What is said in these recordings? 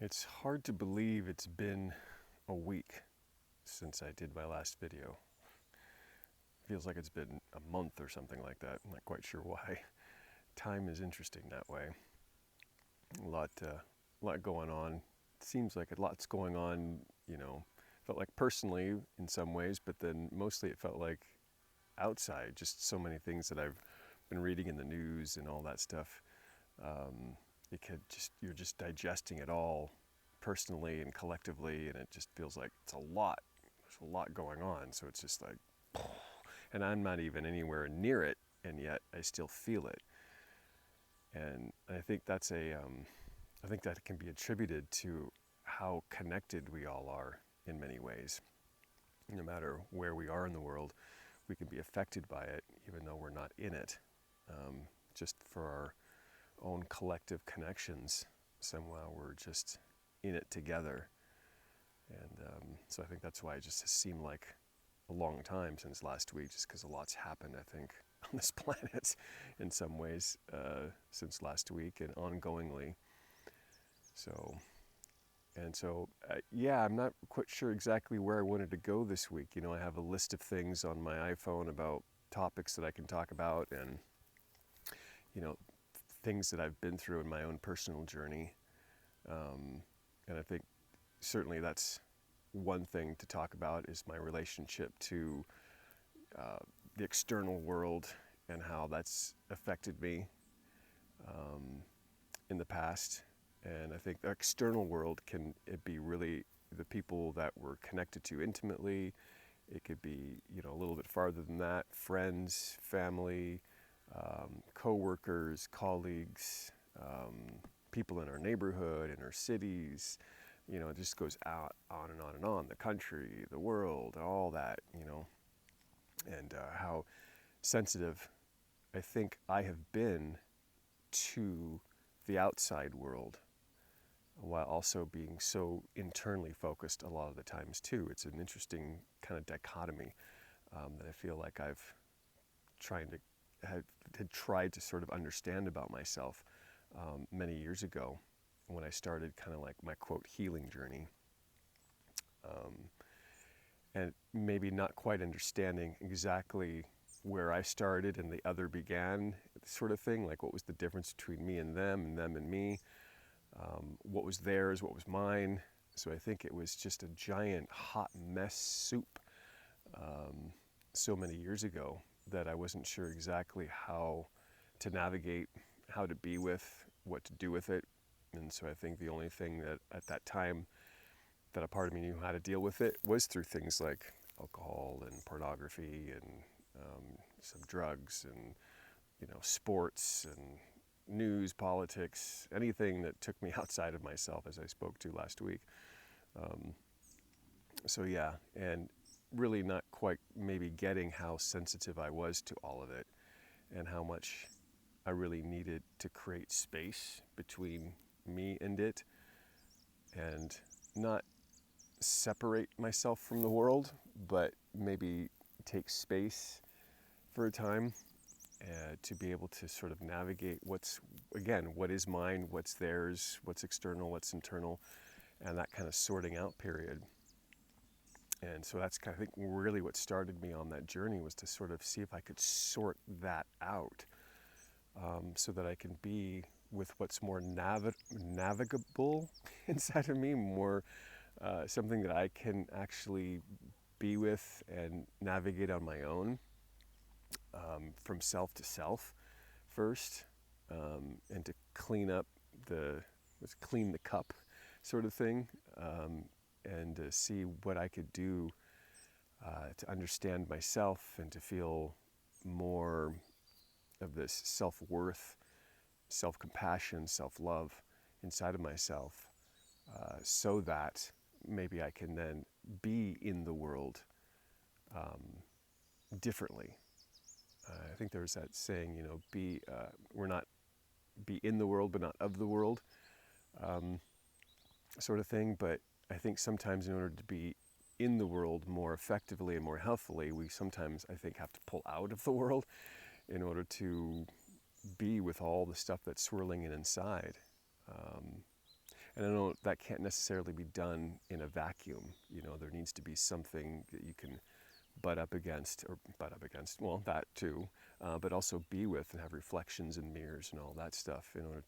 It's hard to believe it's been a week since I did my last video. Feels like it's been a month or something like that. I'm not quite sure why. Time is interesting that way. A lot going on. Seems like a lot's going on, felt like personally in some ways, but then mostly it felt like outside, just so many things that I've been reading in the news and all that stuff. You're just digesting it all personally and collectively, and it just feels like it's a lot. There's a lot going on, so it's just like, and I'm not even anywhere near it, and yet I still feel it. And I think I think that can be attributed to how connected we all are in many ways. No matter where we are in the world, we can be affected by it, even though we're not in it. Just for our own collective connections, somehow we're just in it together. And so I think that's why it just has seemed like a long time since last week, just because a lot's happened, I think, on this planet in some ways since last week and ongoingly. Yeah, I'm not quite sure exactly where I wanted to go this week. I have a list of things on my iPhone about topics that I can talk about and, you know, things that I've been through in my own personal journey. And I think certainly that's one thing to talk about is my relationship to the external world and how that's affected me in the past. And I think the external world can it be really the people that we're connected to intimately. It could be, a little bit farther than that, friends, family, co-workers, colleagues, people in our neighborhood, in our cities. It just goes out on and on and on. The country, the world, all that, and how sensitive I think I have been to the outside world while also being so internally focused a lot of the times too. It's an interesting kind of dichotomy that I feel like I've had tried to sort of understand about myself many years ago when I started kind of like my quote healing journey. And maybe not quite understanding exactly where I started and the other began, sort of thing, like what was the difference between me and them and me, what was theirs, what was mine. So I think it was just a giant hot mess soup so many years ago that I wasn't sure exactly how to navigate, how to be with, what to do with it. And so I think the only thing that at that time that a part of me knew how to deal with it was through things like alcohol and pornography and some drugs and sports and news, politics, anything that took me outside of myself, as I spoke to last week. So yeah, and really not quite maybe getting how sensitive I was to all of it and how much I really needed to create space between me and it and not separate myself from the world, but maybe take space for a time to be able to sort of navigate what is mine, what's theirs, what's external, what's internal, and that kind of sorting out period. And so that's kind of, I think, really what started me on that journey was to sort of see if I could sort that out so that I can be with what's more navigable inside of me, more something that I can actually be with and navigate on my own from self to self first, and to clean the cup sort of thing, and to see what I could do to understand myself and to feel more of this self-worth, self-compassion, self-love inside of myself, so that maybe I can then be in the world differently. I think there's that saying, we're not be in the world but not of the world, sort of thing. But I think sometimes in order to be in the world more effectively and more healthfully, we sometimes, I think, have to pull out of the world in order to be with all the stuff that's swirling in inside. And I know that can't necessarily be done in a vacuum. There needs to be something that you can butt up against, well, that too, but also be with and have reflections and mirrors and all that stuff in order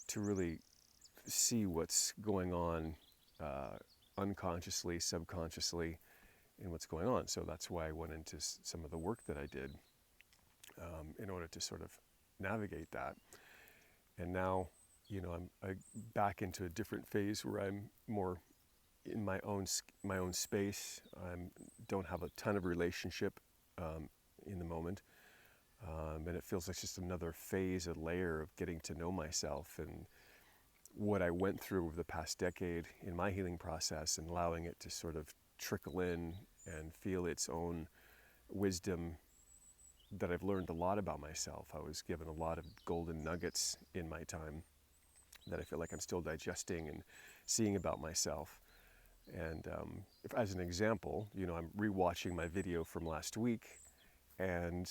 to really see what's going on unconsciously, subconsciously, in what's going on. So that's why I went into some of the work that I did in order to sort of navigate that. And now, I'm back into a different phase where I'm more in my own space. I don't have a ton of relationship in the moment, and it feels like just another phase, a layer of getting to know myself and what I went through over the past decade in my healing process, and allowing it to sort of trickle in and feel its own wisdom. That I've learned a lot about myself. I was given a lot of golden nuggets in my time that I feel like I'm still digesting and seeing about myself. And if, as an example, I'm rewatching my video from last week, and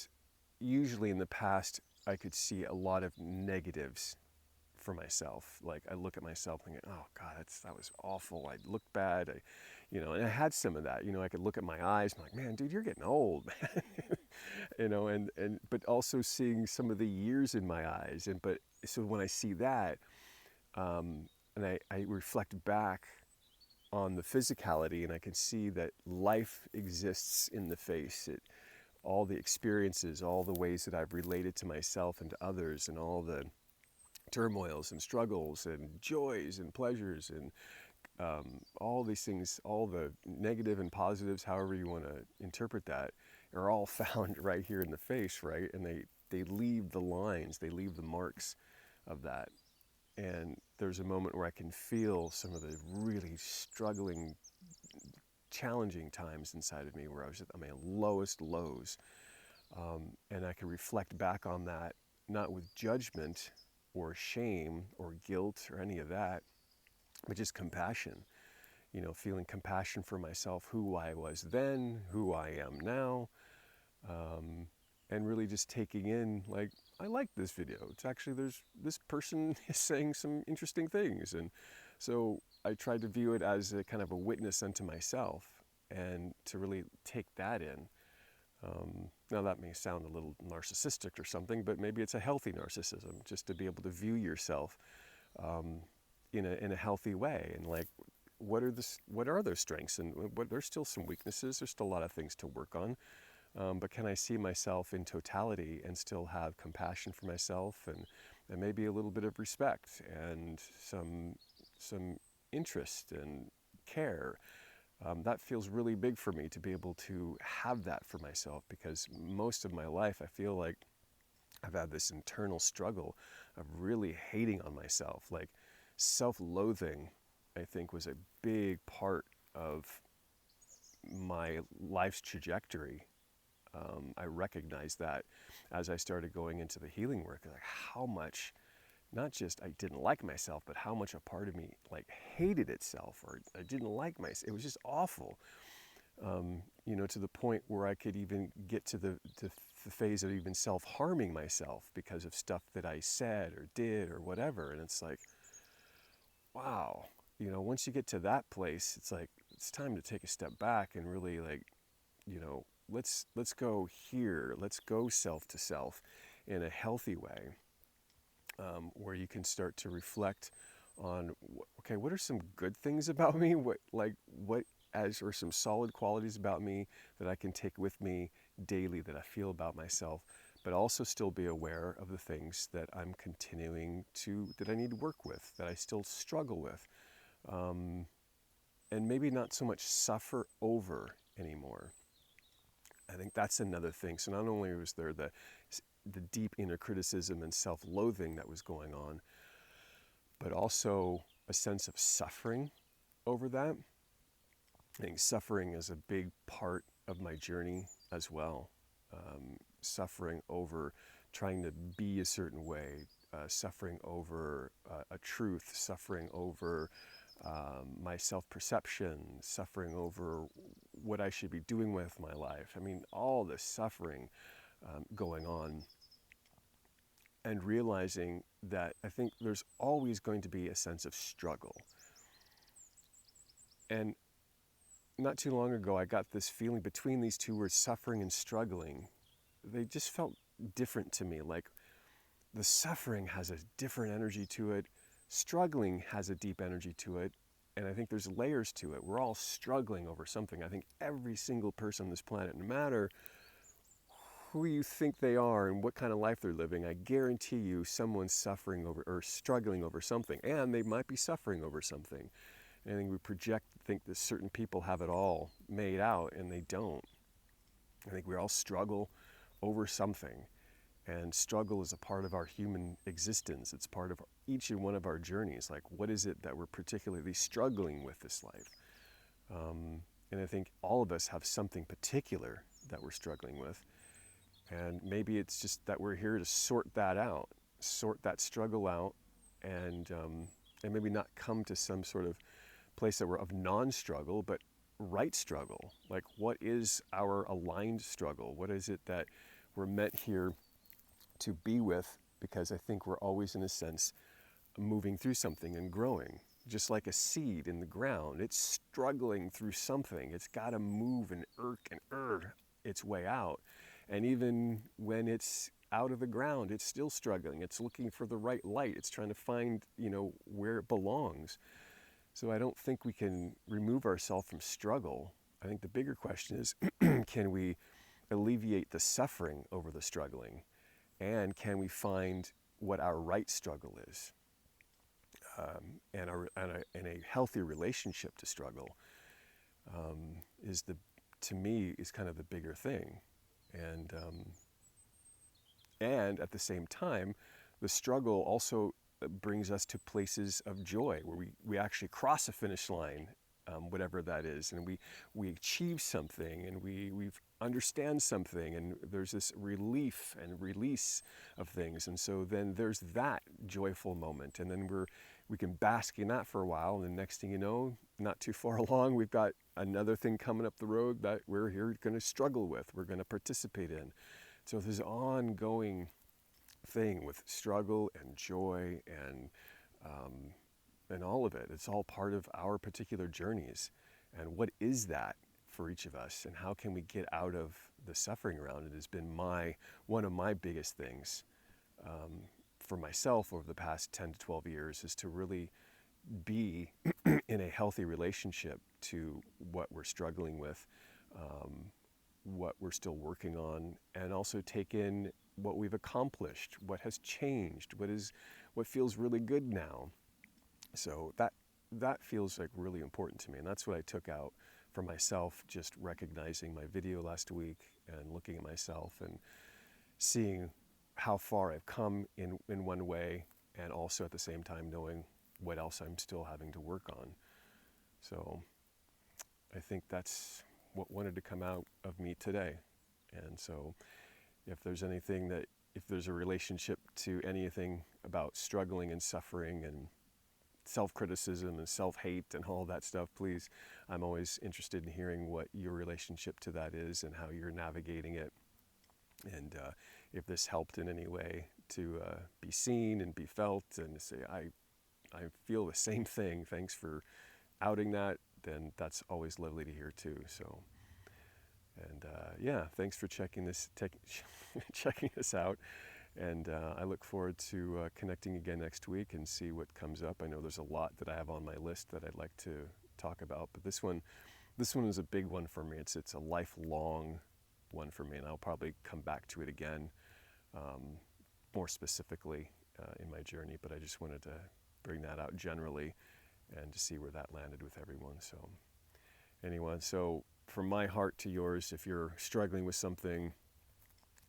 usually in the past I could see a lot of negatives for myself. Like, I look at myself thinking, oh God, that was awful. I look bad. And I had some of that. I could look at my eyes and I'm like, man, dude, you're getting old, man. But also seeing some of the years in my eyes. But so when I see that, and I reflect back on the physicality, and I can see that life exists in the face. All the experiences, all the ways that I've related to myself and to others, and all the turmoils and struggles and joys and pleasures and all these things, all the negative and positives, however you want to interpret that, are all found right here in the face, right? And they leave the lines, they leave the marks of that. And there's a moment where I can feel some of the really struggling, challenging times inside of me where I was at my lowest lows. And I can reflect back on that, not with judgment or shame or guilt or any of that, but just compassion. Feeling compassion for myself, who I was then, who I am now, and really just taking in, like, I like this video. It's actually, this person is saying some interesting things. And so I tried to view it as a kind of a witness unto myself, and to really take that in. Now that may sound a little narcissistic or something, but maybe it's a healthy narcissism, just to be able to view yourself in a healthy way. And like, what are those strengths, and there's still some weaknesses. There's still a lot of things to work on. But can I see myself in totality and still have compassion for myself, and maybe a little bit of respect and some interest and care? That feels really big for me, to be able to have that for myself, because most of my life I feel like I've had this internal struggle of really hating on myself. Like, self-loathing, I think, was a big part of my life's trajectory. I recognized that as I started going into the healing work, like how much, not just I didn't like myself, but how much a part of me like hated itself, or I didn't like myself. It was just awful, to the point where I could even get to the phase of even self-harming myself because of stuff that I said or did or whatever. And it's like, wow, once you get to that place, it's like, it's time to take a step back and really, like, let's go here. Let's go self to self in a healthy way, where you can start to reflect on, okay, what are some good things about me? Or some solid qualities about me that I can take with me daily, that I feel about myself, but also still be aware of the things that I'm that I need to work with, that I still struggle with, and maybe not so much suffer over anymore. I think that's another thing. So not only was there the deep inner criticism and self-loathing that was going on, but also a sense of suffering over that. I think suffering is a big part of my journey as well. Suffering over trying to be a certain way, suffering over a truth, suffering over my self-perception, suffering over what I should be doing with my life. I mean, all this suffering going on. and realizing that I think there's always going to be a sense of struggle. And not too long ago, I got this feeling between these two words, suffering and struggling. They just felt different to me. Like the suffering has a different energy to it. Struggling has a deep energy to it. And I think there's layers to it. We're all struggling over something. I think every single person on this planet, no matter who you think they are and what kind of life they're living, I guarantee you someone's suffering over or struggling over something. And they might be suffering over something. And I think we think that certain people have it all made out, and they don't. I think we all struggle over something. And struggle is a part of our human existence. It's part of each and one of our journeys. Like, what is it that we're particularly struggling with this life? And I think all of us have something particular that we're struggling with. And maybe it's just that we're here to sort that out, sort that struggle out, and maybe not come to some sort of place that we're of non-struggle, but right struggle. Like, what is our aligned struggle? What is it that we're meant here to be with? Because I think we're always, in a sense, moving through something and growing. Just like a seed in the ground, it's struggling through something. It's got to move and its way out. And even when it's out of the ground, it's still struggling. It's looking for the right light. It's trying to find, where it belongs. So I don't think we can remove ourselves from struggle. I think the bigger question is, can we alleviate the suffering over the struggling? And can we find what our right struggle is? And a healthy relationship to struggle to me, is kind of the bigger thing. And at the same time, the struggle also brings us to places of joy where we actually cross a finish line, whatever that is, and we achieve something, and we understand something, and there's this relief and release of things. And so then there's that joyful moment, and then we can bask in that for a while, and the next thing you know, not too far along, we've got another thing coming up the road that we're here going to struggle with, we're going to participate in. So there's an ongoing thing with struggle and joy and all of it. It's all part of our particular journeys. And what is that for each of us, and how can we get out of the suffering around it, has been one of my biggest things for myself over the past 10 to 12 years, is to really be in a healthy relationship to what we're struggling with, what we're still working on, and also take in what we've accomplished, what has changed, what feels really good now. So that feels like really important to me, and that's what I took out for myself, just recognizing my video last week and looking at myself and seeing how far I've come in one way, and also at the same time knowing what else I'm still having to work on. So I think that's what wanted to come out of me today. And so if there's a relationship to anything about struggling and suffering and self-criticism and self-hate and all that stuff, please, I'm always interested in hearing what your relationship to that is and how you're navigating it. And if this helped in any way to be seen and be felt, and to say, I feel the same thing, thanks for outing that, then that's always lovely to hear too. So, and thanks for checking this out. And I look forward to connecting again next week and see what comes up. I know there's a lot that I have on my list that I'd like to talk about, but this one is a big one for me. It's a lifelong one for me, and I'll probably come back to it again, more specifically in my journey. But I just wanted to bring that out generally and to see where that landed with everyone. So anyway, so from my heart to yours, if you're struggling with something,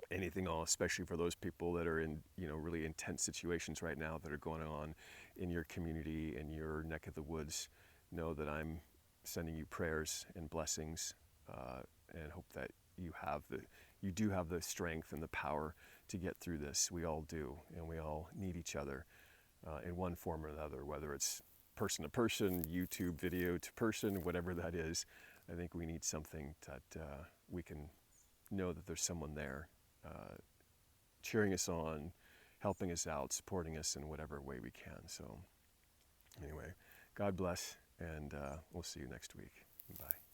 anything all, especially for those people that are in really intense situations right now that are going on in your community, in your neck of the woods, know that I'm sending you prayers and blessings, and hope that you do have the strength and the power to get through this. We all do, and we all need each other in one form or another, whether it's person to person, YouTube video to person, whatever that is. I think we need something that we can know that there's someone there cheering us on, helping us out, supporting us in whatever way we can. So anyway, God bless, and we'll see you next week. Bye.